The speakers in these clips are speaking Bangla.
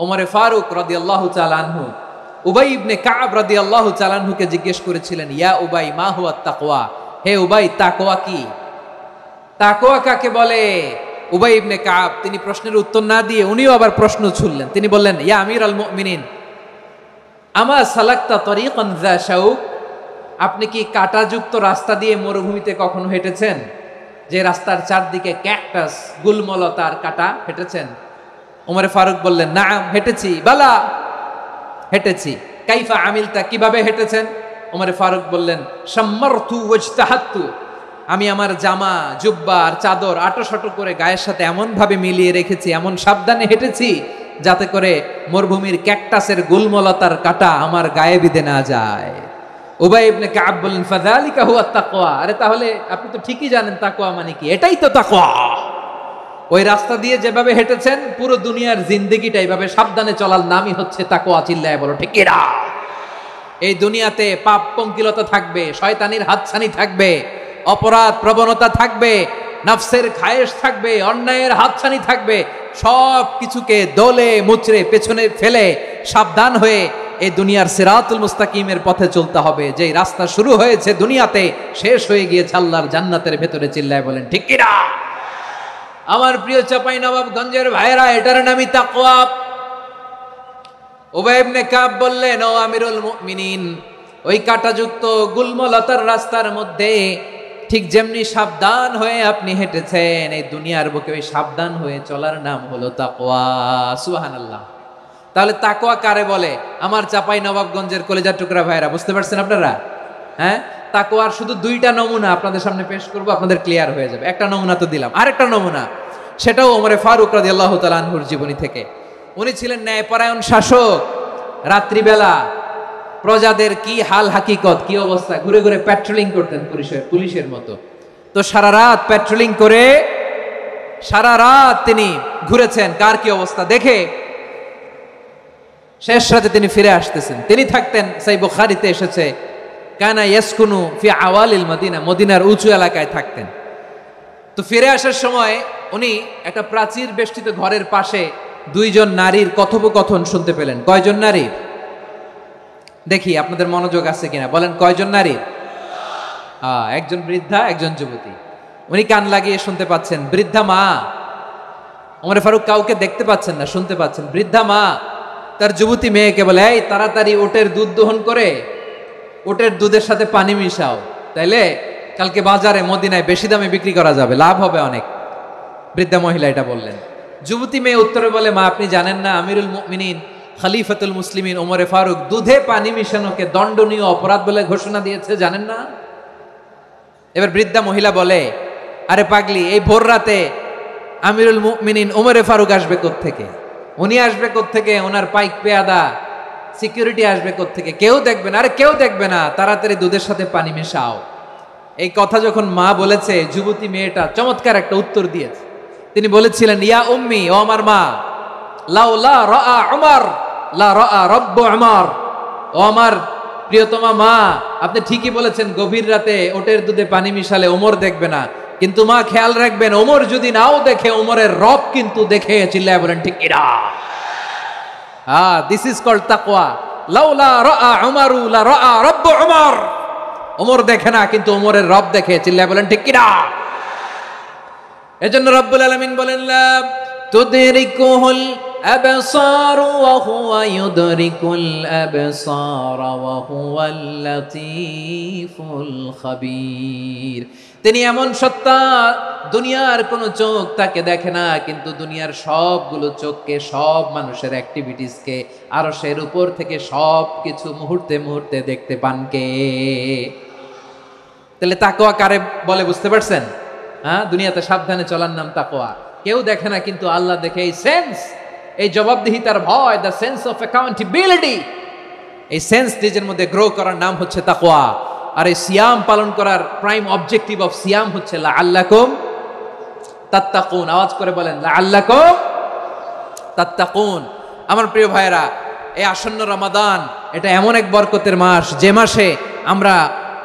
ওমরে ফারুক রাদিয়াল্লাহু তাআলা আনহু উবাই ইবনে কাব রাদিয়াল্লাহু তাআলা আনহুকে জিজ্ঞেস করেছিলেন, ইয়া উবাই মা হুয়া তাকওয়া, হে উবাই তাকওয়া কি? তাকওয়া কাকে বলে? উবাই ইবনে কাব তিনি প্রশ্নের উত্তর না দিয়ে উনিও আবার প্রশ্ন ছুড়লেন। তিনি বললেন, ইয়া আমিরুল মুমিনিন আমা সালাকতা তরিকান যা শাউক, আপনি কি কাঁটাযুক্ত রাস্তা দিয়ে মরুভূমিতে কখনো হেঁটেছেন? যে রাস্তার চারদিকে ক্যাকটাস, গুলমলতার কাঁটা, হেঁটেছেন? ওমরে ফারুক বললেন, নাম হেঁটেছি, বালা হেঁটেছি। কাইফা আমিলতা, কিভাবে হেঁটেছেন? ওমরে ফারুক বললেন, শাম্মারতু ওয়াজতাহাতু, আমি আমার জামা জুব্বা আর চাদর আটোসাটো করে গায়ের সাথে এমন ভাবে মিলিয়ে রেখেছি, এমন সাবধানে হেঁটেছি যাতে করে মরুভূমির ক্যাকটাসের গুলমলতার কাঁটা আমার গায়ে বিঁধে না যায়। উবাই ইবনে কাব বললেন, ফাযালিকা হুয়া তাকওয়া, আরে তাহলে আপনি তো ঠিকই জানেন তাকওয়া মানে কি, এটাই তো তাকওয়া। ওই রাস্তা দিয়ে যেভাবে হেঁটেছেন পুরো দুনিয়ার জিন্দেগিটা এইভাবে সাবধানে চলার নামই হচ্ছে তাকওয়া। চিল্লায় বলো ঠিক কিনা? এই দুনিয়াতে পাপ পঙ্কিলতা থাকবে, শয়তানির হাতছানি থাকবে, অপরাধ প্রবণতা থাকবে, নফসের খায়েশ থাকবে, অন্যায়ের হাতছানি থাকবে, সব কিছুকে দলে মুচড়ে পেছনে ফেলে সাবধান হয়ে এই দুনিয়ার সিরাতুল মুস্তাকিমের পথে চলতে হবে। যেই রাস্তা শুরু হয়েছে দুনিয়াতে শেষ হয়ে গিয়েছে আল্লাহর জান্নাতের ভেতরে। চিল্লায় বলেন ঠিক কিনা? আমার প্রিয় চাঁপাইনবাবগঞ্জের ভাইরা, এটার নামই তাকওয়া। উবাই ইবনে কাব বললেন, ও আমিরুল মুমিনিন, ওই কাঁটাযুক্ত গুলমলতার রাস্তার মধ্যে ঠিক যেমনি সাবধান হয়ে আপনি হেঁটেছেন, এই দুনিয়ার বুকে ওই সাবধান হয়ে চলার নাম হলো তাকওয়া। সুবহানাল্লাহ। তাহলে তাকওয়া কারে বলে? আমার চাঁপাইনবাবগঞ্জের কলেজার টুকরা ভাইরা, বুঝতে পারছেন আপনারা? হ্যাঁ, তাকওয়ার শুধু দুইটা নমুনা আপনাদের সামনে পেশ করব, আপনাদের ক্লিয়ার হয়ে যাবে। একটা নমুনা তো দিলাম, আরেকটা নমুনা, সেটাও ওমরে ফারুক রাদিয়াল্লাহু তাআলা আনহুর জীবনী থেকে। উনি ছিলেন ন্যায়পরায়ণ শাসক। রাত্রিবেলা প্রজাদের কি হাল হাকিকত, কি অবস্থা, ঘুরে ঘুরে প্যাট্রোলিং করতেন পুলিশের মতো। তো সারা রাত প্যাট্রোলিং করে সারা রাত তিনি ঘুরেছেন কার কি অবস্থা দেখে। শেষ রাতে তিনি ফিরে আসতেছেন। তিনি থাকতেন, সহিহ বুখারীতে এসেছে, কানা ইয়াসকুনু ফি আওয়ালিল মদিনা, মদিনার উঁচু এলাকায় থাকতেন। তো ফিরে আসার সময় উনি একটা প্রাচীর বেষ্টিত ঘরের পাশে দুইজন নারীর কথোপকথন শুনতে পেলেন। কয়জন নারী? দেখি আপনাদের মনোযোগ আছে কিনা, বলেন কয়জন নারী? একজন বৃদ্ধা, একজন যুবতী। উনি কান লাগিয়ে শুনতে পাচ্ছেন। বৃদ্ধা মা, ওমরে ফারুক কাউকে দেখতে পাচ্ছেন না, শুনতে পাচ্ছেন। বৃদ্ধা মা তার যুবতী মেয়েকে বলে, এই তাড়াতাড়ি ওটের দুধ দহন করে ওটের দুধের সাথে পানি মিশাও, তাইলে কালকে বাজারে মদিনায় বেশি দামে বিক্রি করা যাবে, লাভ হবে অনেক। বৃদ্ধা মহিলা এটা বললেন। যুবতী মেয়ে উত্তরে বলে, মা আপনি জানেন না আমিরুল মুমিনিন খলিফাতুল মুসলিমিন ওমরে ফারুক দুধে পানি মিশানোকে দণ্ডনীয় অপরাধ বলে ঘোষণা দিয়েছে, জানেন না? এবার বৃদ্ধা মহিলা বলে, আরে পাগলি, এই ভোর রাতে আমিরুল মুমিনিন ওমরে ফারুক আসবে কোত্থেকে? উনি আসবে কোত্থেকে? ওনার পাইক পেয়াদা সিকিউরিটি আসবে কোত্থেকে? কেউ দেখবে না। আরে কেউ দেখবে না, তাড়াতাড়ি দুধের সাথে পানি মেশাও। এই কথা যখন মা বলেছে, যুবতী মেয়েটা চমৎকার একটা উত্তর দিয়েছে। তিনি বলেছিলেন, ইয়া উম্মি, ও আমার মা, লাউলা রাআ উমর লা রাআ রাব্বু উমর, ও আমার প্রিয়তমা মা, আপনি ঠিকই বলেছেন, গভীর রাতে ওটের দুধে পানি মিশালে ওমর দেখবে না, কিন্তু মা খেয়াল রাখবেন, ওমর যদি নাও দেখে, ওমরের রব কিন্তু দেখে। চিল্লায় বলেন ঠিক কিনা? দিস ইজ কল্ড তাকওয়া। লাউলা রাআ উমরু লা রাআ রাব্বু উমর, ওমর দেখে না কিন্তু ওমরের রব দেখে। চিল্লায় বলেন ঠিক কিনা? এজন্য রব্বুল আলামিন বলেন, লা তুদরিকুহুল আবসার ওয়া হুয়া ইউদরিকুল আবসার ওয়া হুয়াল লাতীফুল খাবীর। তিনি এমন সত্তা, দুনিয়ার কোনো চোখ তাকে দেখে না, কিন্তু দুনিয়ার সবগুলো চোখকে, সব মানুষের অ্যাক্টিভিটিসকে আরশের উপর থেকে সব কিছু মুহূর্তে মুহূর্তে দেখতে পান কে? তাহলে তাকওয়া কারে বলে বুঝতে পারছেন? দুনিয়াতে সাবধানে চলার নাম তাকওয়া। কেউ দেখে না কিন্তু আল্লাহ দেখে। এই সেন্স, এই জবাবদিহিতার ভয়, দ্য সেন্স অফ অ্যাকাউন্টেবিলিটি, এই সেন্স নিজের মধ্যে গ্রো করার নাম হচ্ছে তাকওয়া। আর এই সিয়াম পালন করার প্রাইম অবজেক্টিভ অফ সিয়াম হচ্ছে লাআল্লাকুম তাত্তাকুন। আওয়াজ করে বলেন, লাআল্লাকুম তাত্তাকুন। আমার প্রিয় ভাইরা, এই আসন্ন রমাদান, এটা এমন এক বরকতের মাস, যে মাসে আমরা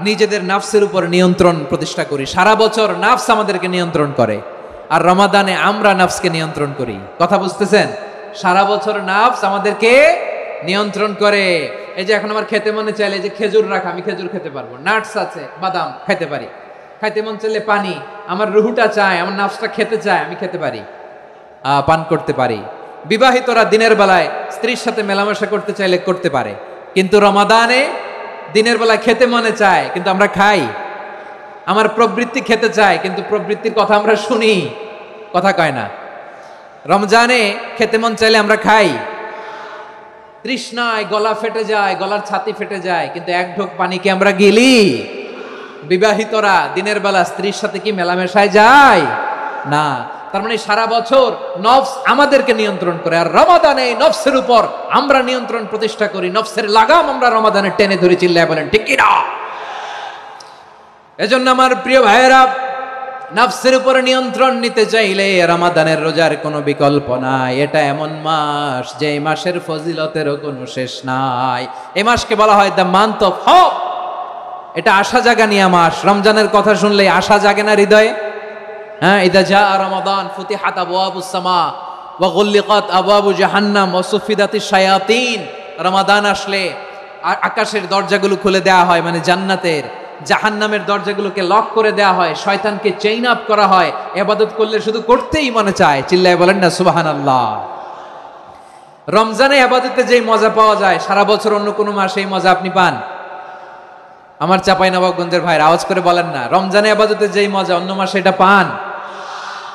নিজেদের নাফসের উপর নিয়ন্ত্রণ প্রতিষ্ঠা করি। সারা বছর নাফস আমাদেরকে নিয়ন্ত্রণ করে, আর রমাদানে আমরা নাফসকে নিয়ন্ত্রণ করি। কথা বুঝতেছেন? সারা বছর নাফস আমাদেরকে নিয়ন্ত্রণ করে। এই যে এখন আমার খেতে মনে চাইলে যে খেজুর রাখা, আমি খেজুর খেতে পারবো, নাটস আছে, বাদাম খেতে পারি। খাইতে মন চাইলে পানি, আমার রুহুটা চায়, আমার নাফসটা খেতে চায়, আমি খেতে পারি, পান করতে পারি। বিবাহিতরা দিনের বেলায় স্ত্রীর সাথে মেলামেশা করতে চাইলে করতে পারে, কিন্তু রমাদানে দিনের বেলায় খেতে মনে চায় কিন্তু আমরা খাই। আমার প্রবৃত্তি খেতে চায় কিন্তু প্রবৃত্তির কথা আমরা শুনি, কথা কয় না। রমজানে খেতে মন চাইলে আমরা খাই, তৃষ্ণায় গলা ফেটে যায়, গলার ছাতি ফেটে যায়, কিন্তু এক ঢোক পানিকে আমরা গিলি। বিবাহিতরা দিনের বেলা স্ত্রীর সাথে কি মেলামেশায় যায় না। তার মানে সারা বছর নফস আমাদেরকে নিয়ন্ত্রণ করে, আর রমাদানে নফসের উপর আমরা নিয়ন্ত্রণ প্রতিষ্ঠা করি। নফসের লাগাম আমরা রমাদানে টেনে ধরে, চিল্লায় বলেন ঠিক কি না? এজন্য আমার প্রিয় ভাইয়েরা, নফসের উপর নিয়ন্ত্রণ নিতে চাইলে রমাদানের রোজার কোনো বিকল্প নাই। এটা এমন মাস যে মাসের ফজিলতেরও কোনো শেষ নাই। এই মাসকে বলা হয় দ্য মান্থ অফ হোপ। এটা আশা জাগানিয়া মাস। রমজানের কথা শুনলেই আশা জাগে না হৃদয়ে? হ্যাঁ, ইদা জাআ রমাদান ফুতিহাত আবওয়াবুস সামা ওয়া গুল্লিকাত আবওয়াবু জাহান্নাম ওয়া সুফিদাতিশ শায়াতিন। রমাদান আসলে আকাশের দরজাগুলো খুলে দেওয়া হয়, মানে জান্নাতের। জাহান্নামের দরজাগুলোকে লক করে দেওয়া হয়, শয়তানকে চেইন আপ করা হয়। ইবাদত করলে শুধু করতেই মনে চায়, চিল্লায় বলেন না সুবহানাল্লাহ। রমজানে ইবাদতে যেই মজা পাওয়া যায়, সারা বছর অন্য কোনো মাসে এই মজা আপনি পান? আমার চাঁপাইনবাবগঞ্জের ভাইরা আওয়াজ করে বলেন না, রমজানে ইবাদতে যেই মজা অন্য মাসে এটা পান?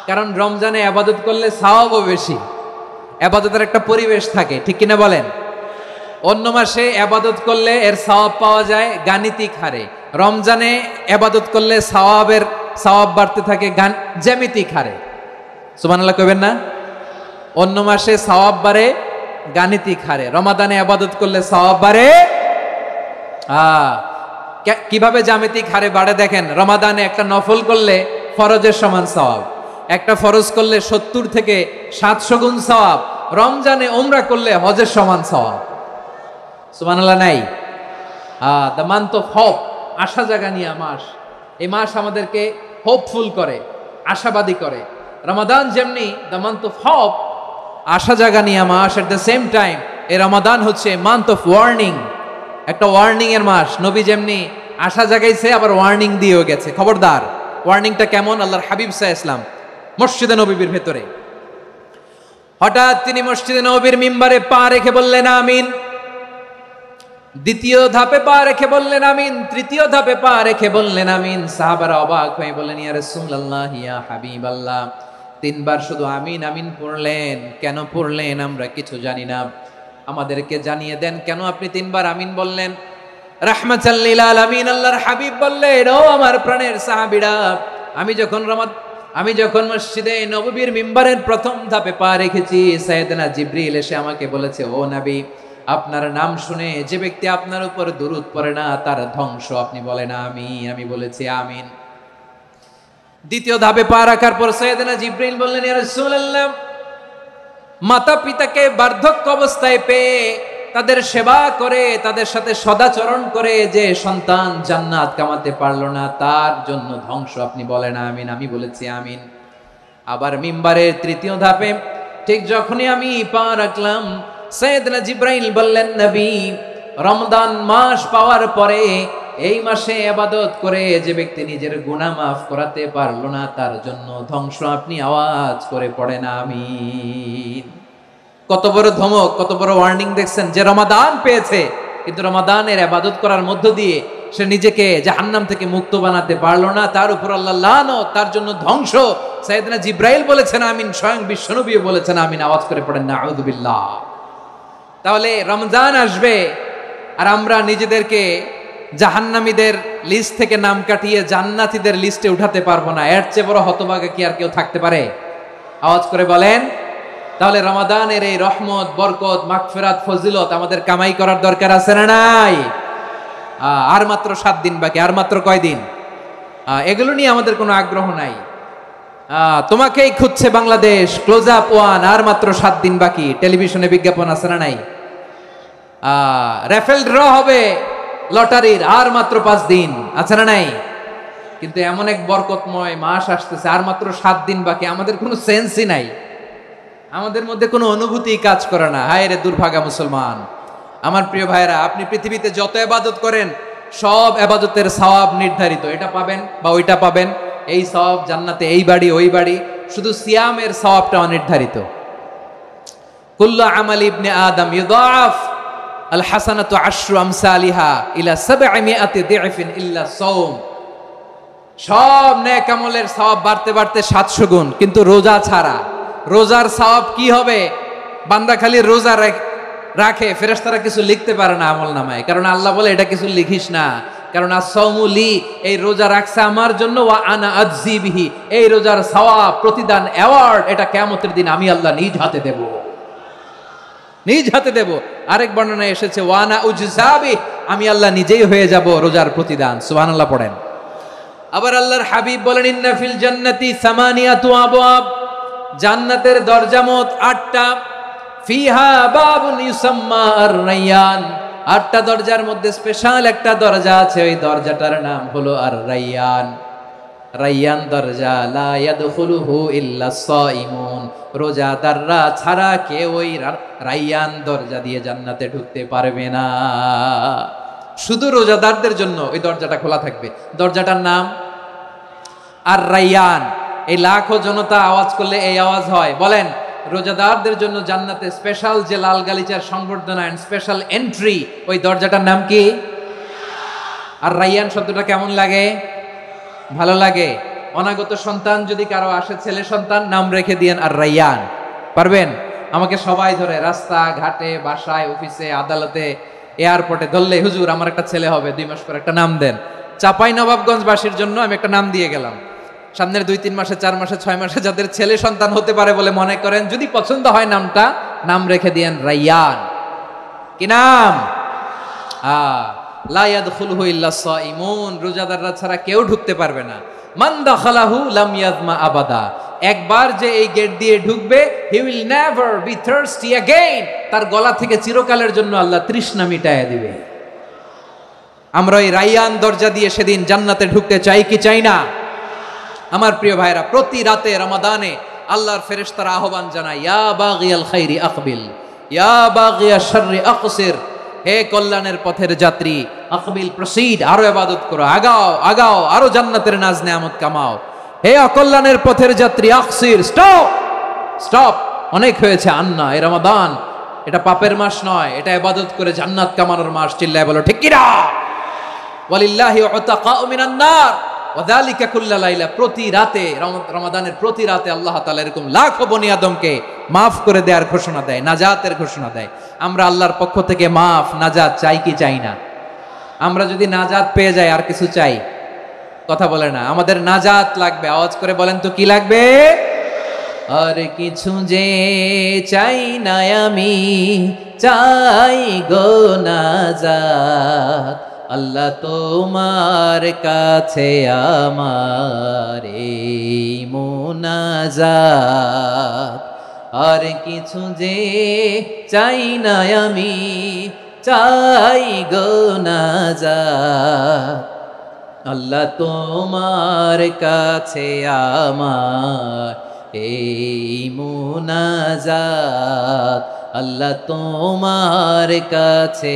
কারণ রমজানে ইবাদত করলে সওয়াবও বেশি, ইবাদতের একটা পরিবেশ থাকে, ঠিক কিনা বলেন? অন্য মাসে ইবাদত করলে এর সওয়াব পাওয়া যায় গাণিতিক হারে, রমজানে ইবাদত করলে সওয়াব বাড়তে থাকে জ্যামিতিক হারে। সুবহানাল্লাহ কইবেন না? অন্য মাসে সওয়াব বাড়ে গাণিতিক হারে, রমাদানে ইবাদত করলে সওয়াব বাড়ে কিভাবে জ্যামিতিক হারে বাড়ে দেখেন। রমাদানে একটা নফল করলে ফরজের সমান সওয়াব, একটা ফরজ করলে 70 থেকে 700 গুণ সওয়াব। রমজানে উমরা করলে হজের সমান সওয়াব। সুবহানাল্লাহ নাই? দ্য মান্থ অফ হোপ, আশা জাগানিয়া মাস। এই মাস আমাদেরকে হোপফুল করে, আশাবাদী করে। রমাদান যেমনি দ্য মান্থ অফ হোপ, আশা জাগানিয়া মাস, এট দ্য সেম টাইম এই রমাদান হচ্ছে মান্থ অফ ওয়ার্নিং, একটা ওয়ার্নিং এর মাস। নবী যেমনি আশা জাগাইছে, আবার ওয়ার্নিং দিয়েও গেছে, খবরদার। ওয়ার্নিংটা কেমন? আল্লাহর হাবিব সাল্লাল্লাহু আলাইহি ওয়াসাল্লাম মসজিদে নববীর ভেতরে, হঠাৎ তিনি মসজিদে নববীর মিম্বারে পা রেখে বললেন আমিন। দ্বিতীয় ধাপে পা রেখে বললেন আমিন, তৃতীয় ধাপে পা রেখে বললেন আমিন। সাহাবারা অবাক হয়ে বললেন ইয়া রাসূলুল্লাহ, ইয়া হাবিবাল্লাহ, 3 বার শুধু আমিন আমিন পড়লেন, কেন পড়লেন আমরা কিছু জানি না, আমাদেরকে জানিয়ে দেন কেন আপনি 3 বার আমিন বললেন। রাহমাতাল লিল আলামিন আল্লাহর হাবিব বললেন, ও আমার প্রাণের সাহাবীরা, আমি যখন মসজিদে নববীর মিম্বারের প্রথম ধাপে পা রেখেছি, সাইয়েদনা জিবরিল এসে আমাকে বলেছে, ও নবী, আপনার নাম শুনে যে ব্যক্তি আপনার উপর দুরূদ পড়ে না তার ধ্বংস, আপনি বলেন আমিন। আমি বলেছি আমিন। দ্বিতীয় ধাপে পা রাখার পর সাইয়েদনা জিবরিল বললেন, ইয়া রাসূলুল্লাহ, মাতা পিতাকে বার্ধক্য অবস্থায় পেয়ে তাদের সেবা করে, তাদের সাথে সদাচরণ করে যে সন্তান জান্নাত কামাতে পারলো না, তার জন্য ধ্বংস, আপনি বলেন আমিন। আমি বলেছি আমিন। আবার মিম্বারের তৃতীয় ধাপে ঠিক যখনই আমি পা রাখলাম, সাইয়েদনা জিবরাইল বললেন, নবী, রমজান মাস পাওয়ার পরে এই মাসে ইবাদত করে যে ব্যক্তি নিজের গুনাহ মাফ করাতে পারলো না, তার জন্য ধ্বংস, আপনি আওয়াজ করে পড়েন আমিন। কত বড় ধমক, কত বড় ওয়ার্নিং দেখছেন। যে রমাদান পেয়েছে কিন্তু রমাদানের ইবাদত করার মধ্য দিয়ে সে নিজেকে জাহান্নাম থেকে মুক্ত বানাতে পারলো না, তার উপর আল্লাহ লানত, তার জন্য ধ্বংস। সাইয়েদনা জিবরাইল বলেছেন আমিন, স্বয়ং বিশ্বনবীও বলেছেন আমিন। আওয়াজ করে পড়েন নাউযু বিল্লাহ। তাহলে রমজান আসবে আর আমরা নিজেদেরকে জাহান্নামীদের লিস্ট থেকে নাম কাটিয়ে জান্নাতীদের লিস্টে উঠাতে পারবো না। এর চেয়ে বড় হতভাগা কি আর কেউ থাকতে পারে? আওয়াজ করে বলেন। তাহলে রমাদানের এই রহমত, বরকত, মাগফিরাত, ফজিলত আমাদের কামাই করার দরকার আছে না নাই? আর মাত্র 7 দিন বাকি। আর মাত্র কয় দিন? এগুলো নিয়ে আমাদের কোনো আগ্রহ নাই। তোমাকেই খুঁজছে বাংলাদেশ, ক্লোজ আপ 1, আর মাত্র 7 দিন বাকি। টেলিভিশনে বিজ্ঞাপন আছে না নাই? রেফেল ড্র হবে লটারির, আর মাত্র 5 দিন, আছে না নাই? কিন্তু এমন এক বরকতময় মাস আসতেছে, আর মাত্র 7 দিন বাকি, আমাদের কোনো সেন্সই নাই। আমাদের মধ্যে কোনো অনুভূতি কাজ করে না। হায় রে দুর্ভাগা মুসলমান। আমার প্রিয় ভাইরা, আপনি পৃথিবীতে যত ইবাদত করেন সব ইবাদতের সওয়াব নির্ধারিত, এটা পাবেন বা ওইটা পাবেন, এই সওয়াব জান্নাতে, এই বাড়ি ওই বাড়ি। শুধু সিয়ামের সওয়াবটা অনির্ধারিত। কুল্লু আমাল ইবনে আদম ইউদাফ আল হাসানাতু আশরু আমসালিহা ইলা 700 দি'ফিন ইল্লা সাওম। সব নেক আমলের সওয়াব বাড়তে বাড়তে 700 গুণ, কিন্তু রোজা ছাড়া। রোজার সওয়াব কি হবে? বান্দা খালি রোজা রাখে, ফেরেশতারা কিছু লিখতে পারে না আমলনামায়, কারণ আল্লাহ বলে এটা কিছু লিখিস না, কারণ as-সাওমু লি, এই রোজা রাখছে আমার জন্য, ওয়া আনা আজজি বিহি, এই রোজার সওয়াব, প্রতিদান, অ্যাওয়ার্ড এটা কিয়ামতের দিন আমি আল্লাহ নিজ হাতে দেব, নিজ হাতে দেব। আরেক বর্ণনায় এসেছে ওয়া আনা উজজাবি, আমি আল্লাহ নিজেই হয়ে যাব রোজার প্রতিদান। সুবহানাল্লাহ পড়েন। আবার আল্লাহর হাবিব বলেন ইন্না ফিল জান্নাতি সামানিয়াতু আবওয়াব, জান্নাতের দরজা মোট 8টা। ফিহা বাবুন ইউসাম্মা আর-রায়্যান, 8টা দরজার মধ্যে স্পেশাল একটা দরজা আছে, ওই দরজাটার নাম হলো আর-রায়্যান। রায়্যান দরজা, লা ইয়াদখুলুহু ইল্লা সাইমুন, রোজাদাররা ছাড়া কেউ ওই রায়্যান দরজা দিয়ে জান্নাতে ঢুকতে পারবে না। শুধু রোজাদারদের জন্য ওই দরজাটা খোলা থাকবে। দরজাটার নাম আর-রায়্যান। এই লাখো জনতা আওয়াজ করলে এই আওয়াজ হয়, বলেন রোজাদারদের জন্য জান্নাতে স্পেশাল যে লাল গালিচার সংবর্ধনা এন্ড স্পেশাল এন্ট্রি, ওই দরজাটার নাম কি? আর-রায়্যান শব্দটা কেমন লাগে? ভালো লাগে। অনাগত সন্তান যদি কারো আসে, ছেলে সন্তান, নাম রেখে দিয়েন আর-রায়্যান। পারবেন? আমাকে সবাই ধরে রাস্তা ঘাটে, বাসায়, অফিসে, আদালতে, এয়ারপোর্টে ধরলে, হুজুর আমার একটা ছেলে হবে 2 মাস পর, একটা নাম দেন। চাপাই নবাবগঞ্জবাসীর জন্য আমি একটা নাম দিয়ে গেলাম। সামনের 2-3 মাসে, 4 মাসে, 6 মাসে যাদের ছেলে সন্তান হতে পারে বলে মনে করেন, যদি পছন্দ হয় নামটা, নাম রেখে দিয়েন রায়্যান। কি নাম? লা ইয়াদখুলুহু ইল্লা সাইমুন, রোজাদাররা ছাড়া কেউ ঢুকতে পারবে না। মান দাখালাহু লাম ইয়াজমা আবাদা, একবার যে এই গেট দিয়ে ঢুকবে, he will never be thirsty again, তার গলা থেকে চিরকালের জন্য আল্লাহ তৃষ্ণা মিটায় দিবে। আমরা এই রায়্যান দরজা দিয়ে সেদিন জান্নাতে ঢুকতে চাই কি চাই না? আমার প্রিয় ভাইরা, প্রতি রাতে রমাদানে আল্লাহর ফেরেশতারা আহ্বান জানায়, ইয়া বাগিয়াল খাইরি আকবিল, ইয়া বাগিয়াশ শাররি আকসির, হে কল্যাণের পথের যাত্রী, আকবিল প্রসিড, আরো ইবাদত করো, আগাও আগাও, আরো জান্নাতের নাজ নেয়ামত কামাও। হে অকল্যাণের পথের যাত্রী, আকসির, স্টপ স্টপ, অনেক হয়েছে। আন্না, এই রমাদান এটা পাপের মাস নয়, এটা ইবাদত করে জান্নাত কামানোর মাস। চিল্লায় বলো ঠিক কি না? ওয়ালিল্লাহি উতাকাউ মিনান নার ওয়াযালিকা কুল্লা লাইলা, প্রতি রাতে, রমাদানের প্রতি রাতে আল্লাহ তাআলা এরকম লাখো বনি আদমকে মাফ করে দেওয়ার ঘোষণা দেয়, নাজাতের ঘোষণা দেয়। আমরা আল্লাহর পক্ষ থেকে মাফ, নাজাত চাই কি চাই না? আমরা যদি নাজাত পেয়ে যাই আর কিছু চাই? কথা বলে না। আমাদের নাজাত লাগবে। আওয়াজ করে বলেন তো কি লাগবে? আর কিছু যে চাই না আমি, চাই গো নাজাত, আল্লাহ তোমার কাছে আমার এই মুনাজাত। আর কিছু যে চাই না আমি, চাই গো নাজাত, আল্লাহ তোমার কাছে আমার এই মুনাজাত, আল্লাহ তোমার কাছে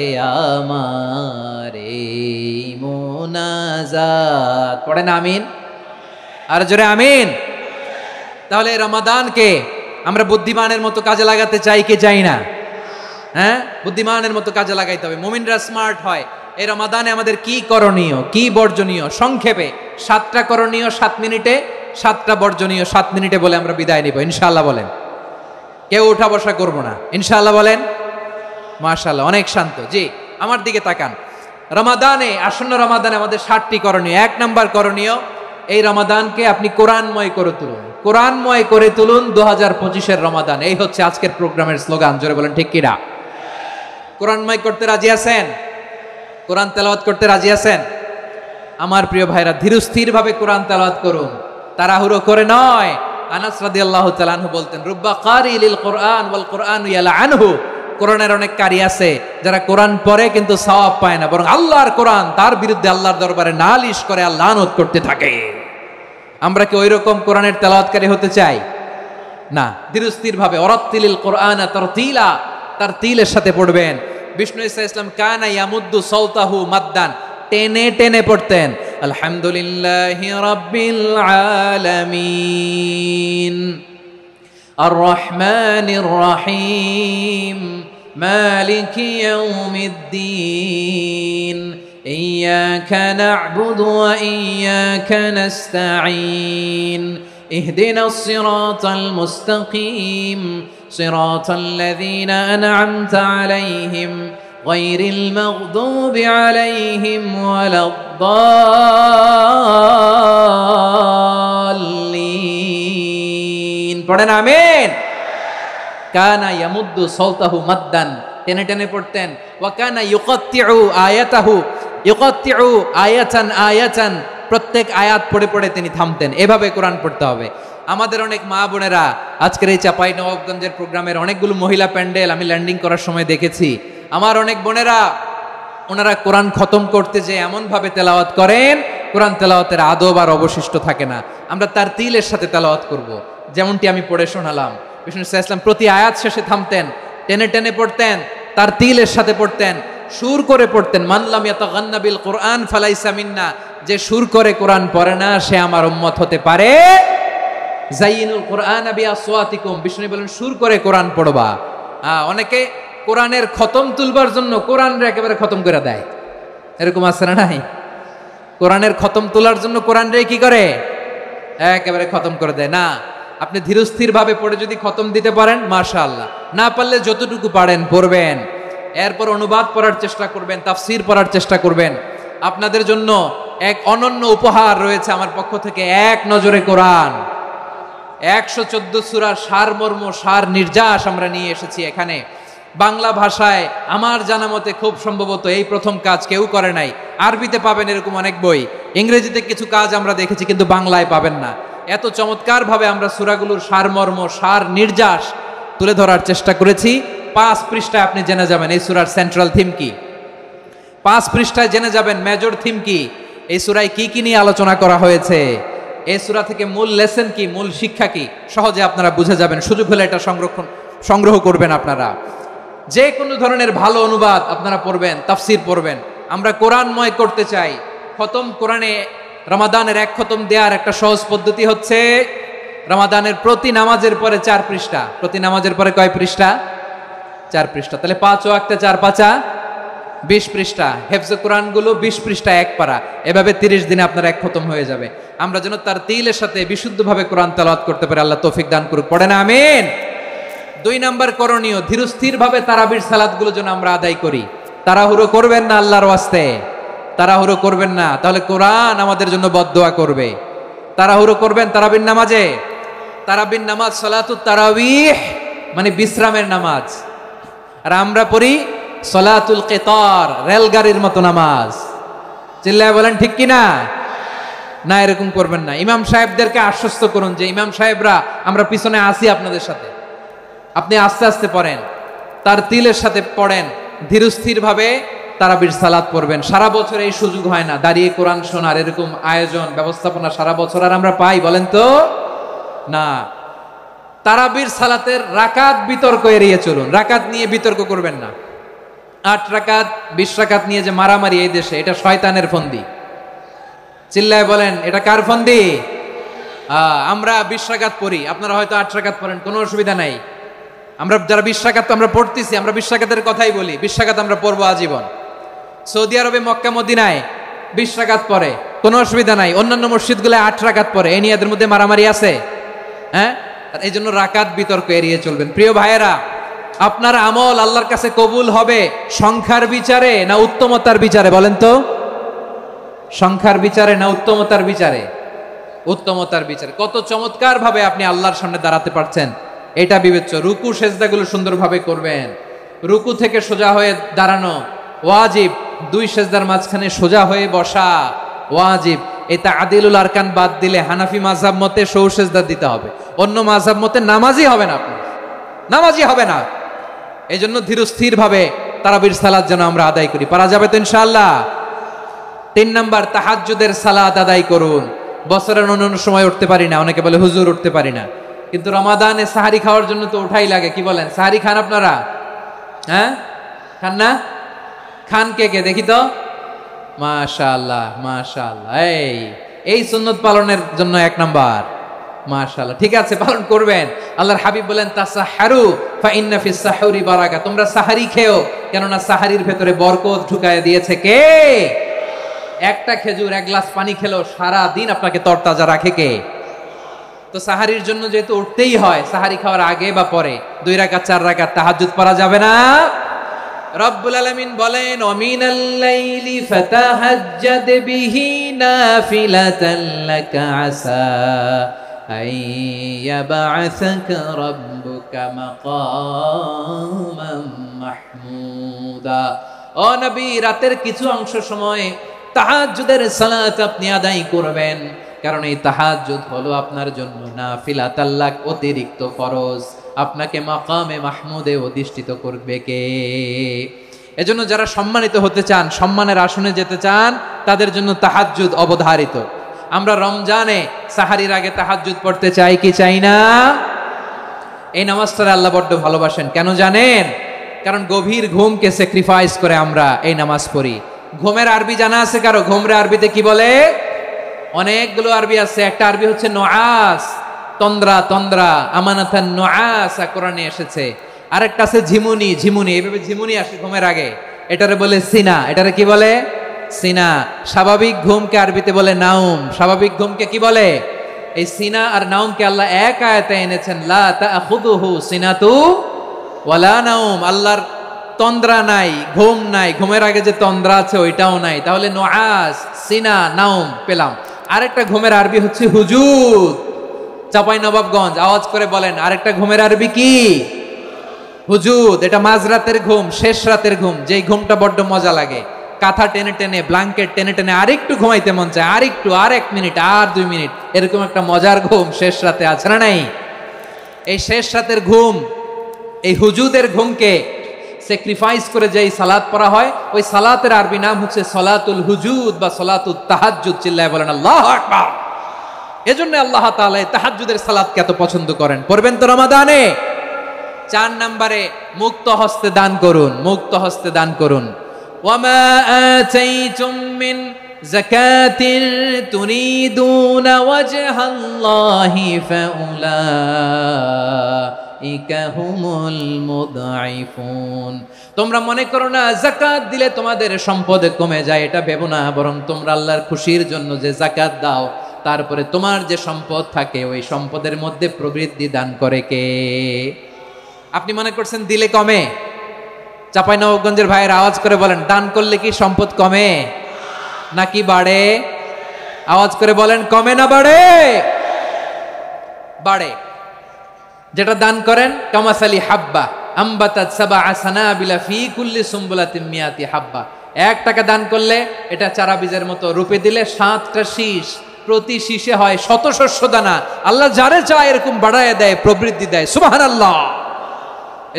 আমার এই মুনাজাত। পড়েন আমিন, আর জোরে আমিন। তাহলে রমাদানকে আমরা বুদ্ধিমানের মতো কাজে লাগাতে চাই কি চাই না? হ্যাঁ, বুদ্ধিমানের মতো কাজে লাগাইতে হবে। মুমিনরা স্মার্ট হয়। এই রমাদানে আমাদের কি করণীয়, কি বর্জনীয়, সংক্ষেপে 7টা করণীয় 7 মিনিটে, 7টা বর্জনীয় 7 মিনিটে বলে আমরা বিদায় নিব ইনশাআল্লাহ। বলেন, কেউ উঠা বসা করবো না ইনশাআল্লাহ। বলেন মাশাআল্লাহ, অনেক শান্ত। জি, আমার দিকে তাকান। রমাদানে, আসন্ন রমাদানে আমাদের 7টি করণীয়। 1 নাম্বার করণীয়, এই রমাদানকে আপনি কোরআনময় করে তুলুন। কোরআনময় করে তুলুন 2025-এর রমাদান। এই হচ্ছে আজকের প্রোগ্রামের স্লোগান। জোরে বলেন ঠিক কিনা? কোরআনময় করতে রাজি আছেন? কোরআন তেলাওয়াত করতে রাজি আছেন? আমার প্রিয় ভাইরা, ধীরস্থির ভাবে কোরআন তেলাওয়াত করুন, তাড়াহুড়ো করে নয়। আনাস রাদিয়াল্লাহু তাআলা আনহু বলতেন, রুব্বা কারি লিল কোরআন ওয়াল কোরআনু ইয়ালআনহু, কোরআনের অনেক কারি আছে যারা কোরআন পড়ে কিন্তু সওয়াব পায় না, বরং আল্লাহর কোরআন তার বিরুদ্ধে আল্লাহর দরবারে নালিশ করে আর লানত করতে থাকে। আমরা কি ওইরকম কোরআনের তেলাওয়াতকারী হতে চাই? না, ধীরস্থির ভাবে ওয়ারাত্তিলিল কুরআনা তারতিলা, তারতিলের সাথে পড়বেন। বিষ্ণু ঈসা ইসলাম কানা ইয়ামুদ্দু সাওতাহু মাদ্দান, টেনে টেনে পড়তেন। আলহামদুলিল্লাহি রাব্বিল আলামিন আর রহমানির রহিম মালিকি ইয়াউমিদ্দিন ইয়্যাকা না'বুদু ওয়া ইয়্যাকা নাস্তাঈন اهدنا الصراط المستقيم صراط الذين أنعمت عليهم غير المغضوب عليهم ولا الضالين পড়েন আমিন। কানা ইয়ামুদ্দু সাওতাহু মাদ্দান, টেনে টেনে পড়তেন। ওয়া কানা ইউকাত্তিউ আয়াতাহু, ইউকাত্তিউ আয়াতান আয়াতান, প্রত্যেক আয়াত পড়ে পড়ে তিনি থামতেন। এভাবে কোরআন পড়তে হবে। আমাদের অনেক মা বোনেরা আজকের এই চাঁপাইনবাবগঞ্জের প্রোগ্রামের অনেকগুলো মহিলা প্যান্ডেল আমি ল্যান্ডিং করার সময় দেখেছি। আমার অনেক বোনেরা ওনারা কোরআন খতম করতে যে এমন ভাবে তেলাওয়াত করেন, কোরআন তেলাওয়াতের আদব আর অবশিষ্ট থাকে না। আমরা তারতিলের সাথে তেলাওয়াত করব, যেমনটি আমি পড়ে শোনালাম। বিষ্ণু ইসলাম প্রতি আয়াত শেষে থামতেন, টেনে টেনে পড়তেন, তারতিলের সাথে পড়তেন, সুর করে পড়তেন। মানলাম ইয়াতাগান্না বিল কুরআন ফালাইসা মিন্না, যে সুর করে কোরআন পড়ে না সে আমার উম্মত হতে পারে। জাইনুল কুরআন বিআসওয়াতিকুম, বিষ্ণু বলেন সুর করে কোরআন পড়বা। অনেকে কোরআনের খতম তুলবার জন্য কোরআনরে একেবারে খতম করে দেয়, এরকম আছে না নাই? কোরআনের খতম তোলার জন্য কোরআনরে কি করে? একেবারে খতম করে দেয়। না, আপনি ধীরস্থির ভাবে পড়ে যদি খতম দিতে পারেন মাশাআল্লাহ, না পারলে যতটুকু পারেন পড়বেন। এরপর অনুবাদ পড়ার চেষ্টা করবেন, তাফসীর পড়ার চেষ্টা করবেন। আপনাদের জন্য এক অনন্য উপহার রয়েছে আমার পক্ষ থেকে, এক নজরে কোরআন। 114 সূরার সারমর্ম, সার নির্যাস আমরা নিয়ে এসেছি এখানে বাংলা ভাষায়। আমার জানা মতে খুব সম্ভবত এই প্রথম কাজ কেউ করে নাই। আরবিতে পাবেন এরকম অনেক বই, ইংরেজিতে কিছু কাজ আমরা দেখেছি, কিন্তু বাংলায় পাবেন না। এত চমৎকার ভাবে আমরা সূরাগুলোর সারমর্ম, সার নির্যাস তুলে ধরার চেষ্টা করেছি। 5 পৃষ্ঠায় আপনি জেনে যাবেন এই সূরার সেন্ট্রাল থিম কি। 5 পৃষ্ঠায় জেনে যাবেন মেজর থিম কি, এই সূরায় কি কি নিয়ে আলোচনা করা হয়েছে, এই সূরা থেকে মূল লেসন কি, মূল শিক্ষা কি, সহজে আপনারা বুঝে যাবেন। সুযোগ হলে এটা সংগ্রহ করবেন। আপনারা যে কোনো ধরনের ভালো অনুবাদ আপনারা পড়বেন, তাফসীর পড়বেন। আমরা কোরআনময় করতে চাই। খতম কোরআনে রমাদানের 1 খতম দেওয়ার একটা সহজ পদ্ধতি হচ্ছে রমাদানের প্রতি নামাজের পরে 4 পৃষ্ঠা। প্রতি নামাজের পরে কয় পৃষ্ঠা? 4 পৃষ্ঠা। তাহলে 5 ওয়াক্তে 4 পাঁচা 20 পৃষ্ঠা। হেফজে কোরআন গুলো 20 পৃষ্ঠা 1 পারা, এভাবে 30 দিনে আপনার 1 খতম হয়ে যাবে। আমরা যেন তারতিলের সাথে বিশুদ্ধভাবে কোরআন তেলাওয়াত করতে পারি, আল্লাহ তৌফিক দান করুক। পড়েন আমিন। 2 নাম্বার করণীয়, ধীরস্থির ভাবে তারাবির সালাতগুলো যেন আমরা আদায় করি। তাড়াহুড়ো করবেন না আল্লাহর ওয়াস্তে, তাড়াহুড়ো করবেন না, তাহলে কোরআন আমাদের জন্য বদদোয়া করবে। তাড়াহুড়ো করবেন তারাবির নামাজে। তারাবির নামাজ সালাতুত তারাবিহ মানে বিশ্রামের নামাজ, আর আমরা পড়ি সালাতুল কিতার, রেলগাড়ির মতো নামাজ। চিল্লায় বলেন ঠিক কিনা? না, এরকম করবেন না। ইমাম সাহেবদেরকে আশ্বস্ত করুন যে ইমাম সাহেবরা আমরা পিছনে আসি আপনাদের সাথে, আপনি আস্তে আস্তে পড়েন, তারতিলের সাথে পড়েন, ধীরস্থির ভাবে তারাবির সালাত পড়বেন। সারা বছর এই সুযোগ হয় না দাঁড়িয়ে কোরআন শোনার, এরকম আয়োজন ব্যবস্থাপনা সারা বছর আর আমরা পাই বলেন তো না। তারাবির সালাতের রাকাত বিতর্ক এড়িয়ে চলুন, রাকাত নিয়ে বিতর্ক করবেন না। 8 রাকাত 20 রাকাত নিয়ে যে মারামারি এই দেশে, এটা শয়তানের ফন্দি। চিল্লায় বলেন এটা কার ফন্দি? আমরা 20 রাকাত পড়ি, আপনারা হয়তো 8 রাকাত পড়েন, কোনো অসুবিধা নাই। আমরা যারা 20 রাকাত আমরা পড়তেছি, আমরা 20 রাকাতের কথাই বলি, 20 রাকাত আমরা পড়বো আজীবন। সৌদি আরবে মক্কা মদিনায় 20 রাকাত পড়ে, কোনো অসুবিধা নাই। অন্যান্য মসজিদগুলো 8 রাকাত পড়ে, এই নিয়ে এদের মধ্যে মারামারি আছে? হ্যাঁ, এই জন্য রাকাত বিতর্ক এড়িয়ে চলবেন। প্রিয় ভাইয়েরা, আপনার আমল আল্লাহর কাছে কবুল হবে সংখ্যার বিচারে না উত্তমতার বিচারে বলেন তো? সংখ্যার বিচারে না উত্তমতার বিচারে? উত্তমতার বিচারে। কত চমৎকার ভাবে আপনি আল্লাহর সামনে দাঁড়াতে পারছেন এটা বিবেচ্য। রুকু সেজদাগুলো সুন্দরভাবে করবেন, রুকু থেকে সোজা হয়ে দাঁড়ানো ওয়াজিব, 2 সেজদার মাঝখানে সোজা হয়ে বসা ওয়াজিব। এটা আদিলুল আরকান বাদ দিলে হানাফি মাযহাব মতে সৌ সেজদা দিতে হবে, অন্য মাযহাব মতে নামাজই হবে না, আপনি নামাজই হবে না। এই জন্য ধীরস্থির ভাবে তারাবির সালাত যেন আমরা আদায় করি। পারা যাবে তো ইনশাআল্লাহ? 3 নাম্বার, তাহাজ্জুদের সালাত আদায় করুন। বছরের অন্যান্য সময় উঠতে পারি না, অনেকে বলে হুজুর উঠতে পারি না। কিন্তু রমাদানে সাহারি খাওয়ার জন্য তো ওঠাই লাগে, কি বলেন? সাহারি খান আপনারা? হ্যাঁ, খান না? খান কে কে দেখি তো? মাশাআল্লাহ মাশাআল্লাহ, এই সুন্নত পালনের জন্য 1 নাম্বার। মাশাআল্লাহ, ঠিক আছে, পালন করবেন। আল্লাহর হাবিব বলেন তাসাহহারু ফা ইন্না ফিস সাহুরি বারাকা, তোমরা সাহারি খেও, কেননা সাহারির ভেতরে বরকত ঢুকায় দিয়েছে কে? একটা খেজুর, 1 গ্লাস পানি খেলেও সারা দিন আপনাকে তরতাজা রাখে কে? তো সাহারির জন্য যেহেতু উঠতেই হয়, সাহারি খাওয়ার আগে বা পরে 2 রাকাত 4 রাকাত তাহাজ্জুদ পড়া যাবে না? রব্বুল আলামিন বলেন ওয়ামিনাল লাইলি ফাতাহাজ্জাদ বিহি নাফিলাতান লাকা আসা আইয়াবআসাকা রাব্বুকা মাকামান মাহমুদা। ও নবী, রাতের কিছু অংশ সময় তাহাজ্জুদের সালাত আপনি আদায় করবেন, কারণ এই তাহাজ্জুদ হলো আপনার জন্য নাফিলাতাল লাক, অতিরিক্ত ফরজ। আপনাকে মাকামে মাহমুদে অধিষ্ঠিত করবে কে? এজন্য যারা সম্মানিত হতে চান, সম্মানের আসনে যেতে চান, তাদের জন্য তাহাজ্জুদ অবধারিত। আমরা রমজানে সাহারির আগে তাহাজ্জুদ পড়তে চাই কি চাই না? এই নামাজটা আল্লাহ বড্ড ভালোবাসেন, কেন জানেন? কারণ গভীর ঘুমকে স্যাক্রিফাইস করে আমরা এই নামাজ পড়ি। ঘুমের আরবি জানা আছে কারো? ঘুমরে আরবিতে কি বলে? অনেকগুলো আরবি আছে। একটা আরবি হচ্ছে নুআস, তন্দ্রা, তন্দ্রা, আমানাতান নুআসা কোরআনে এসেছে। আরেকটা আছে ঝিমুনি, ঝিমুনি, এইভাবে ঝিমুনি আসে ঘুমের আগে, এটারে বলে সিনা। এটারে কি বলে? সিনা। স্বাভাবিক ঘুমকে আরবিতে বলে নাউম। স্বাভাবিক ঘুমকে কি বলে? এই সিনা আর নাউমকে আল্লাহ এক আয়াতে এনেছেন, লা তাখুযুহু সিনাতু ওয়ালা নাউম। আল্লাহর তন্দ্রা নাই, ঘুম নাই, ঘুমের আগে যে তন্দ্রা আছে ওইটাও নাই। তাহলে নুআস, সিনা, নাউম পেলাম। আরেকটা ঘুমের আরবি হচ্ছে হুজুদ। চাঁপাইনবাবগঞ্জ আওয়াজ করে বলেন, আরেকটা ঘুমের আরবি কি? হুজুদ। এটা মাঝরাতের ঘুম, শেষ রাতের ঘুম, যেই ঘুমটা বড্ড মজা লাগে। কাঁথা টেনে টেনে, ব্ল্যাঙ্কেট টেনে টেনে আরেকটু ঘুমাইতে মন চায়, আরেকটু, আর 1 মিনিট, আর 2 মিনিট, এরকম একটা মজার ঘুম শেষ রাতে আছে না নাই? এই শেষ রাতের ঘুম, এই হুজুদের ঘুমকে স্যাক্রিফাইস করে যেই সালাত পড়া হয়, ওই সালাতের আরবি নাম হচ্ছে সলাতুল হুজুদ বা সলাতুত তাহাজ্জুদ। চিল্লায় বলেন আল্লাহু আকবার। এজন্য আল্লাহ তাআলা তাহাজ্জুদের সালাতকে এত পছন্দ করেন। পড়বেন তো রমাদানে। 4 নম্বরে মুক্ত হস্তে দান করুন, মুক্ত হস্তে দান করুন। ওয়ামা আতাইতুম মিন যাকাতিন তুরিদুনা ওয়াজহাল্লাহি ফাউলাইকা হুমুল মুদঈফুন। তোমরা মনে করো না যাকাত দিলে তোমাদের সম্পদ কমে যায়, এটা ভেবো না, বরং তোমরা আল্লাহর খুশির জন্য যে যাকাত দাও, তারপরে তোমার যে সম্পদ থাকে ওই সম্পদের মধ্যে প্রবৃদ্ধি দান করে কে? আপনি মনে করছেন দিলে কমে? চাঁপাইনবাবগঞ্জের ভাইয়ের আওয়াজ করে বলেন, দান করলে কি সম্পদ কমে নাকি বাড়ে? আওয়াজ করে বলেন, কমে না বাড়ে? বাড়ে। যেটা দান করেন, কামাসালি হাব্বা আম্বাতাত সাবআ সানাবিলা ফি কুল্লি সুম্বুলাতিন মিয়াতি হাব্বা। 1 টাকা দান করলে এটা চারা বীজের মতো, রূপে দিলে 7টা শীষ, প্রতি শীষে হয় 100 শস্য দানা। আল্লাহ যারে চায় এরকম বাড়ায় দেয়, প্রবৃদ্ধি দেয়। সুবহানাল্লাহ।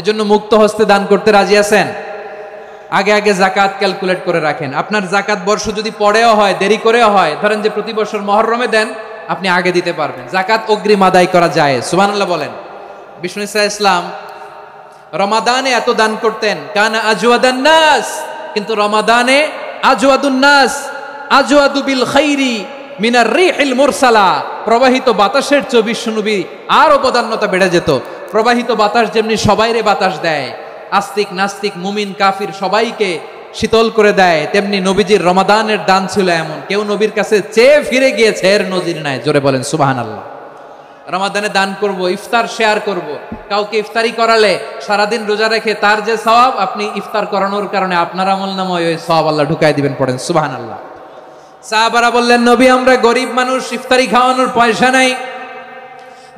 এজন্য মুক্ত হস্তে দান করতে রাজি আছেন? আগে আগে যাকাত ক্যালকুলেট করে রাখেন। আপনার যাকাত বর্ষ যদি পরেও হয়, দেরি করেও হয়, ধরেন যে প্রতি বছর মুহররমে দেন, আপনি আগে দিতে পারবেন। যাকাত অগ্রিম আদায় করা যায়। সুবহানাল্লাহ বলেন। বিষ্ণু ইসলাম রমাদানে এত দান করতেন, কানা আজওয়াদান নাস, কিন্তু রমাদানে আজওয়াদুন নাস আজওয়াদু বিল খাইরি মিনার রিহিল মুরসালা। প্রবাহিত বাতাসের চেয়ে বিশ্বনবী আর অবদান্যতা বেড়ে যেত। প্রবাহিত বাতাস যেমনি সবাইরে বাতাস দেয়, আস্তিক নাস্তিক মুমিন কাফির সবাইকে শীতল করে দেয়, তেমনি নবীজির রমাদানের দান ছিল এমন, কেউ নবীর কাছে চেয়ে ফিরে গিয়েছে এর নজির নাই। জোরে বলেন সুবহানাল্লাহ। রমাদানে দান করব, ইফতার শেয়ার করব। কাউকে ইফতারি করালে সারাদিন রোজা রেখে তার যে সওয়াব, আপনি ইফতার করানোর কারণে আপনার আমলনামায় ওই সওয়াব আল্লাহ ঢুকাই দিবেন। পড়েন সুবহানাল্লাহ। সাহাবারা বললেন, নবী আমরা গরিব মানুষ, ইফতারি খাওয়ানোর পয়সা নাই।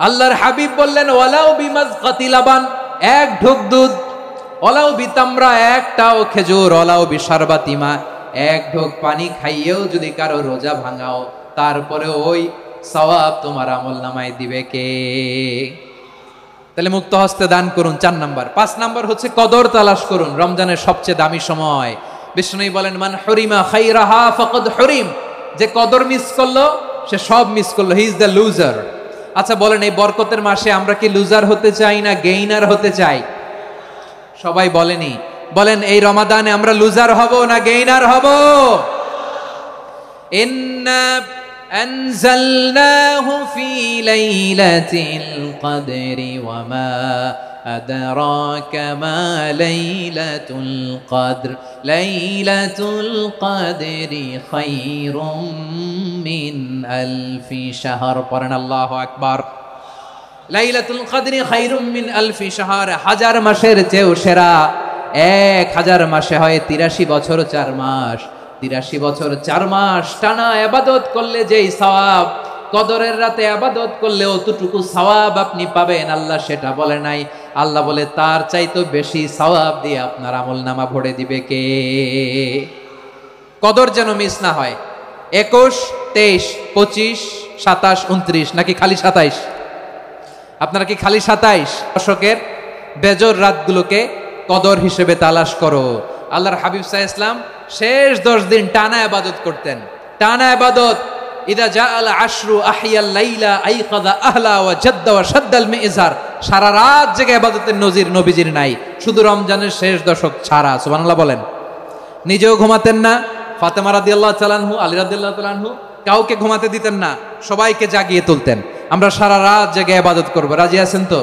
আল্লাহর হাবিব বললেন, ওয়ালাউ বিমাজকাতি লাবান, 1 ঢোক দুধ, ওয়ালাউ বিতামরা, 1টাও খেজুর, ওয়ালাউ বিশারবাতিমা, 1 ঢোক পানি খাইয়েও যদি কারো রোজা ভাঙাও, তারপরে ওই সওয়াব তোমার আমলনামায় দিবে কে? তাহলে মুক্ত হস্তে দান করুন, 4 নাম্বার। 5 নাম্বার হচ্ছে কদর তালাশ করুন। রমজানের সবচেয়ে দামি সময়। বিষ্ণু বলেন, মান হুরিমা খাইরাহা ফাকাদ হুরিম, যে কদর মিস করলো সে সব মিস করলো, হি ইজ দ্য লুজার। আচ্ছা বলেন, এই বরকতের মাসে আমরা কি লুজার হতে চাই না গেইনার হতে চাই? সবাই বলেনি, বলেন এই রমাদানে আমরা লুজার হব না গেইনার হব? ইন্না আনজালনাহু ফি লাইলাতিল কদরি ওয়া মা আদরাকা মা লাইলাতুল কদর লাইলাতুল কদরি খায়রুম মিন আলফি শাহর। পড়েন আল্লাহু আকবার। লাইলাতুল কদরি খায়রুম মিন আলফি শাহর, হাজার মাসের চেয়েও সেরা। 1000 মাসে হয় 83 বছর 4 মাস। 83 বছর 4 মাস টানা ইবাদত করলে যেই সওয়াব, কদরের রাতে ইবাদত করলে অতটুকু সওয়াব আপনি পাবেন, আল্লাহ সেটা বলে নাই। আল্লাহ বলে তার চাইতে বেশি সওয়াব দিয়ে আপনার আমলনামা ভরে দিবে কে? কদর যেন মিস না হয়। 21, 23, 25, 27, 29 নাকি খালি 27? আপনারা কি খালি 27? দশকের বেজর রাতগুলোকে কদর হিসেবে তালাশ করো। আল্লাহর হাবিব সাল্লাল্লাহু আলাইহি ওয়াসাল্লাম শেষ 10 দিন টানা ইবাদত করতেন, টানা ইবাদত। ইদা জাআল আশরু আহিয়াল লাইলা আইকাযা আহলা ওয়া জাদ্দা ওয়া শাদ্দাল মিজার। সারা রাত জেগে ইবাদতের নজির নবীজির নাই, শুধু রমজানের শেষ দশক ছাড়া। সুবহানাল্লাহ বলেন। নিজেও ঘুমাতেন না, ফাতেমা রাদিয়াল্লাহু তাআলা আনহু, আলী রাদিয়াল্লাহু তাআলা আনহু কাউকে ঘুমাতে দিতেন না, সবাইকে জাগিয়ে তুলতেন। আমরা সারা রাত জেগে ইবাদত করব, রাজি আছেন তো?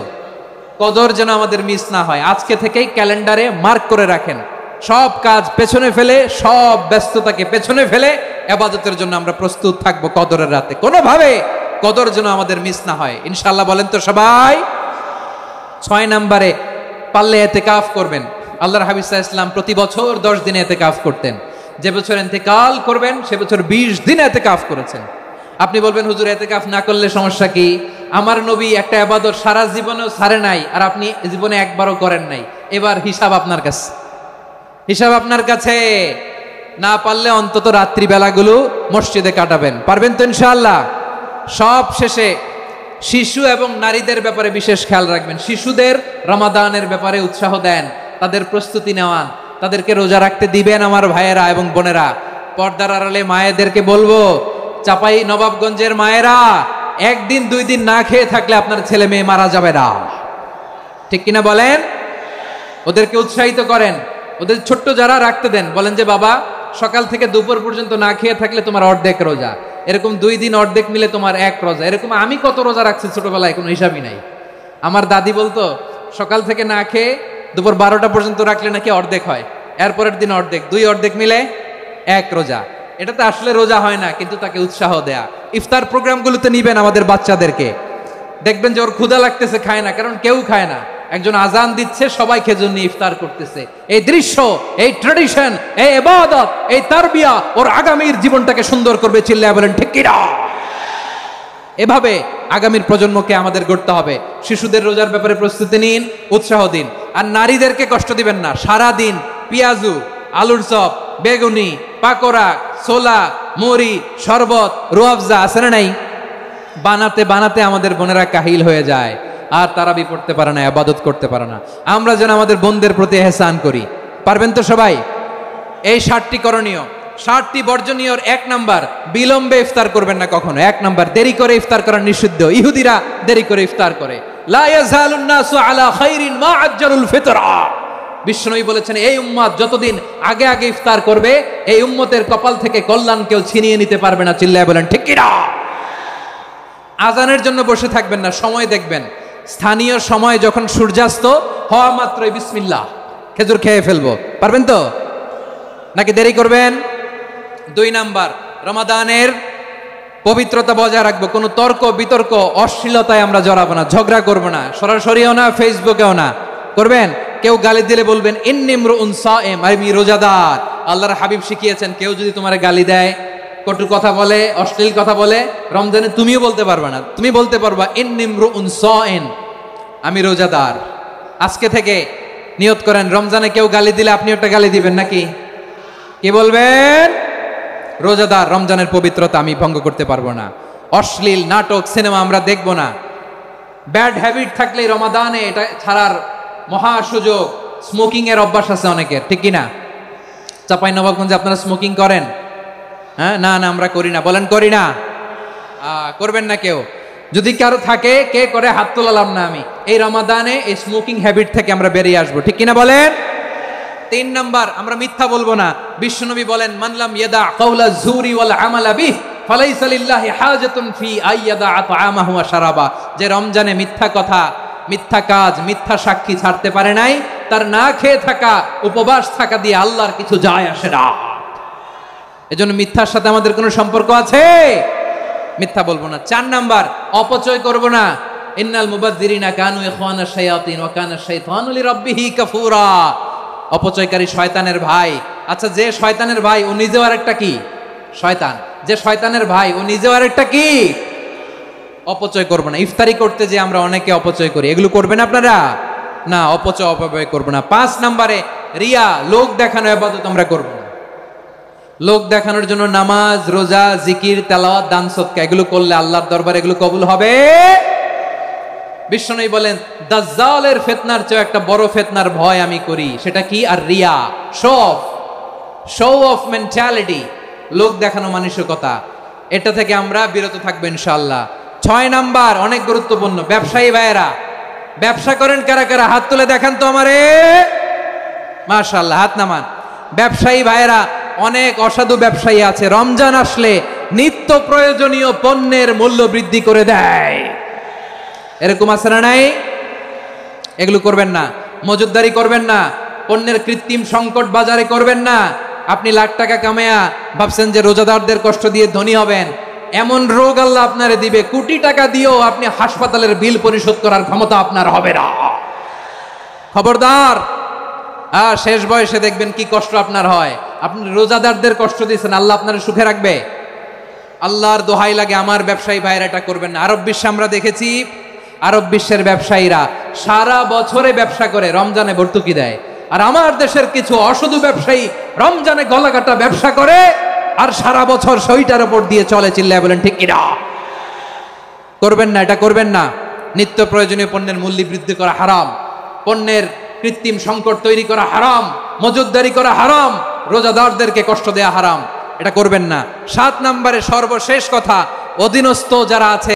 কদর যেন আমাদের মিস না হয়। আজকে থেকেই ক্যালেন্ডারে মার্ক করে রাখেন, সব কাজ পেছনে ফেলে, সব ব্যস্ততাকে পেছনে ফেলে ইবাদতের জন্য আমরা প্রস্তুত থাকবো কদরের রাতে। কোনোভাবে কদর যেন আমাদের মিস না হয়, ইনশাআল্লাহ বলেন তো সবাই। 6 নম্বরে পারলে ইতিকাফ করবেন। আল্লাহর হাবিব সাল্লাল্লাহু আলাইহি ওয়াসাল্লাম প্রতি বছর 10 দিনে ইতিকাফ করতেন। যে বছর ইন্তেকাল করবেন সে বছর 20 দিন ইতিকাফ করেছেন। আপনি বলবেন হুজুর ইতিকাফ না করলে সমস্যা কি? আমার নবী একটা ইবাদত সারা জীবনেও ছাড়ে নাই, আর আপনি জীবনে একবারও করেন নাই। এবার হিসাব আপনার কাছে, হিসাব আপনার কাছে। না পারলে অন্তত রাত্রি বেলাগুলো মসজিদে কাটাবেন, পারবেন তো ইনশাআল্লাহ? সব শেষে শিশু এবং নারীদের ব্যাপারে বিশেষ খেয়াল রাখবেন। শিশুদের রমাদানের ব্যাপারে উৎসাহ দেন, তাদের প্রস্তুতি নেওয়ান, তাদেরকে রোজা রাখতে দিবেন। আমার ভাইয়েরা এবং বোনেরা, পর্দার আড়ালে মায়েদেরকে বলবো, চাপাই নবাবগঞ্জের মায়েরা, 1 দিন 2 দিন না খেয়ে থাকলে আপনার ছেলে মেয়ে মারা যাবে না, ঠিক কিনা বলেন? ওদেরকে উৎসাহিত করেন, ওদের ছোট্ট যারা রাখতে দেন, বলেন যে বাবা সকাল থেকে দুপুর পর্যন্ত না খেয়ে থাকলে তোমার অর্ধেক রোজা, এরকম 2 দিন অর্ধেক মিলে তোমার 1 রোজা। এরকম আমি কত রোজা রাখছি ছোটবেলায় কোনো হিসাবই নাই। আমার দাদি বলতো সকাল থেকে না খেয়ে দুপুর 12টা পর্যন্ত রাখলে নাকি অর্ধেক হয়, এরপরের দিন অর্ধেক, 2 অর্ধেক মিলে 1 রোজা। এটা তো আসলে রোজা হয় না, কিন্তু তাকে উৎসাহ দেয়া। ইফতার প্রোগ্রামগুলোতে নিবেন আমাদের বাচ্চাদেরকে, দেখবেন যে ওর ক্ষুধা লাগতেছে, খায় না, কারণ কেউ খায় না। একজন আজান দিচ্ছে, সবাই খেজুর নিয়ে ইফতার করতেছে। এই দৃশ্য, এই ট্র্যাডিশন, এই ইবাদত, এই তারবিয়া ওর আগামীর জীবনটাকে সুন্দর করবে। চিল্লায় বলেন ঠিক কিনা? এভাবে আগামীর প্রজন্মকে আমাদের গড়তে হবে। শিশুদের রোজার ব্যাপারে প্রস্তুতি নিন, উৎসাহ দিন। আর নারীদেরকে কষ্ট দিবেন না। সারা দিন পেঁয়াজু, আলুর চপ, বেগুনি, পাকোড়া, ছোলা, মুড়ি, শরবত, রুয়াবজা আছে না নাই, বানাতে বানাতে আমাদের বোনেরা কাহিল হয়ে যায়, আর তারাবি পড়তে পারে না, ইবাদত করতে পারে না। আমরা যেন আমাদের বোনদের প্রতি ইহসান করি, পারবেন তো সবাই? এই 7টি করণীয়, 7টি বর্জনীয়। 1 নাম্বার, বিলম্বে ইফতার করবেন না কখনো। 1 নাম্বার, দেরি করে ইফতার করা নিষিদ্ধ। ইহুদিরা দেরি করে ইফতার করে। লা ইয়াজালুন নাসু আলা খাইরিন মা আজ্জালুল ফিতরা। বিশ্বনবী বলেছেন এই উম্মত যতদিন আগে আগে ইফতার করবে, এই উম্মতের কপাল থেকে কল্যাণ কেউ ছিনিয়ে নিতে পারবে না। চিল্লায় বলেন ঠিক কিনা? আজানের জন্য বসে থাকবেন না, সময় দেখবেন। স্থানীয় সময় যখন সূর্যাস্ত হওয়া মাত্রই বিসমিল্লাহ, খেজুর খেয়ে ফেলবো, পারবেন তো নাকি দেরি করবেন? 2 নাম্বার, রমাদানের পবিত্রতা বজায় রাখবো। কোনো তর্ক বিতর্ক অশ্লীলতায় আমরা জড়াবো না, ঝগড়া করবো না, সরাসরিও না, ফেসবুকেও না। করবেন কেউ গালি দিলে বলবেন ইন্নিমরুন সায়েম, আমি রোজাদার। আল্লাহর হাবিব শিখিয়েছেন কেউ যদি তোমার গালি দেয়, কটু কথা বলে, অশ্লীল কথা বলে, রমজানে তুমিও বলতে পারবে না। তুমি বলতে পারবা ইন্নিমরুন সায়েম, আমি রোজাদার। আজকে থেকে নিয়ত করেন, রমজানে কেউ গালি দিলে আপনি একটা গালি দিবেন নাকি? কি বলবেন? রোজাদার, রমজানের পবিত্রতা আমি ভঙ্গ করতে পারবো না। অশ্লীল নাটক, সিনেমা আমরা দেখবো না। ব্যাড হ্যাবিট থাকলেই রমাদানে এটা ছাড়ার মহা সুযোগ। স্মোকিং এর অভ্যাস আছে অনেকের, ঠিক কিনা? চাপাই নবাবগঞ্জে আপনারা স্মোকিং করেন? হ্যাঁ, না না আমরা করি না। বলেন করি না? করবেন না কেউ। যদি কারো থাকে, কে করে হাত তোলালাম না আমি। এই রমাদানে এই স্মোকিং হ্যাবিট থেকে আমরা বেরিয়ে আসবো, ঠিক কিনা বলেন? 3 নাম্বার, আমরা মিথ্যা বলবো না। বিশ্বনবী বলেন, মানলাম ইয়াদা কাওলা যুরি ওয়াল আমালা বিহি ফালাইসা লিল্লাহি হাজাতুন ফি আইয়াদা আতআমাহু ওয়া শারাবা। যে রমজানে মিথ্যা কথা, মিথ্যা কাজ, মিথ্যা সাক্ষী ছাড়তে পারে নাই, তার না খেয়ে থাকা, উপবাস থাকা দিয়ে আল্লাহর কিছু যায় আসে না। এজন্য মিথ্যার সাথে আমাদের কোনো সম্পর্ক আছে? মিথ্যা বলবো না। 4 নাম্বার, অপচয় করব না। ইন্নাল মুবাযযিরিনা কানু ইখওয়ানাশ শায়াতিন ওয়া কানা শাইতানু লিরাব্বিহি কাফুরা। অপচয়কারী শয়তানের ভাই। আচ্ছা, যে শয়তানের ভাই ও নিজেও আরেকটা কি? শয়তান। যে শয়তানের ভাই ও নিজেও আরেকটা কি? অপচয় করব না। ইফতারি করতে যে আমরা অনেকে অপচয় করি, এগুলো করবেন আপনারা না। অপচয় অপব্যয় করব না। 5 নাম্বারে, রিয়া, লোক দেখানো ইবাদত আমরা করব না। লোক দেখানোর জন্য নামাজ, রোজা, জিকির, তেলাওয়াত, দান সদকা এগুলো করলে আল্লাহর দরবারে এগুলো কবুল হবে। বিশ্বনবী বলেন, দাজ্জালের ফিতনার চেয়ে একটা বড় ফিতনার ভয় আমি করি, সেটা কি? আর রিয়া, শো অফ মেন্টালিটি, লোক দেখানো মানসিকতা। এটা থেকে আমরা বিরত থাকবো ইনশাআল্লাহ। 6 নাম্বার, অনেক গুরুত্বপূর্ণ। ব্যবসায়ী ভাইয়েরা, ব্যবসা করেন কারা কারা? হাত তুলে দেখান তো আমারে। মাশাআল্লাহ, হাত নামান। ব্যবসায়ী ভাইয়েরা, অনেক অসাধু ব্যবসায়ী আছে, রমজান আসলে নিত্য প্রয়োজনীয় পণ্যের মূল্য বৃদ্ধি করে দেয়। এরকম আছে না নাই? এগুলো করবেন না। মজুদদারি করবেন না। পণ্যের কৃত্রিম সংকট বাজারে করবেন না। আপনি লাখ টাকা কামায়া ভাবছেন যে রোজাদারদের কষ্ট দিয়ে ধনী হবেন, এমন রোগ আল্লাহ আপনারে দিবে, কোটি টাকা দিয়েও আপনি হাসপাতালের বিল পরিশোধ করার ক্ষমতা আপনার হবে না। খবরদার। শেষ বয়সে দেখবেন কি কষ্ট আপনার হয়। আপনি রোজাদারদের কষ্ট দিয়েছেন, আল্লাহ আপনার সুখে রাখবে? আল্লাহর দোহাই লাগে, আমার ব্যবসায়ী ভাইরা এটা করবেন না। আরব বিশ্বে আমরা দেখেছি, আরব বিশ্বের ব্যবসায়ীরা সারা বছরে ব্যবসা করে, রমজানে ভর্তুকি দেয়। আর আমার দেশের কিছু অসাধু ব্যবসায়ী রমজানে গলাকাটা ব্যবসা করে আর সারা বছর সইটার উপর দিয়ে চলে। চিল্লায় বলেন ঠিক কিনা? করবেন না, এটা করবেন না। নিত্য প্রয়োজনীয় পণ্যের মূল্য বৃদ্ধি করা হারাম, পণ্যের কৃত্রিম সংকট তৈরি করা হারাম, মজুদদারি করা হারাম, রোজাদারদেরকে কষ্ট দেয়া হারাম, এটা করবেন না। 7 নম্বরে সর্বশেষ কথা, অধীনস্থ যারা আছে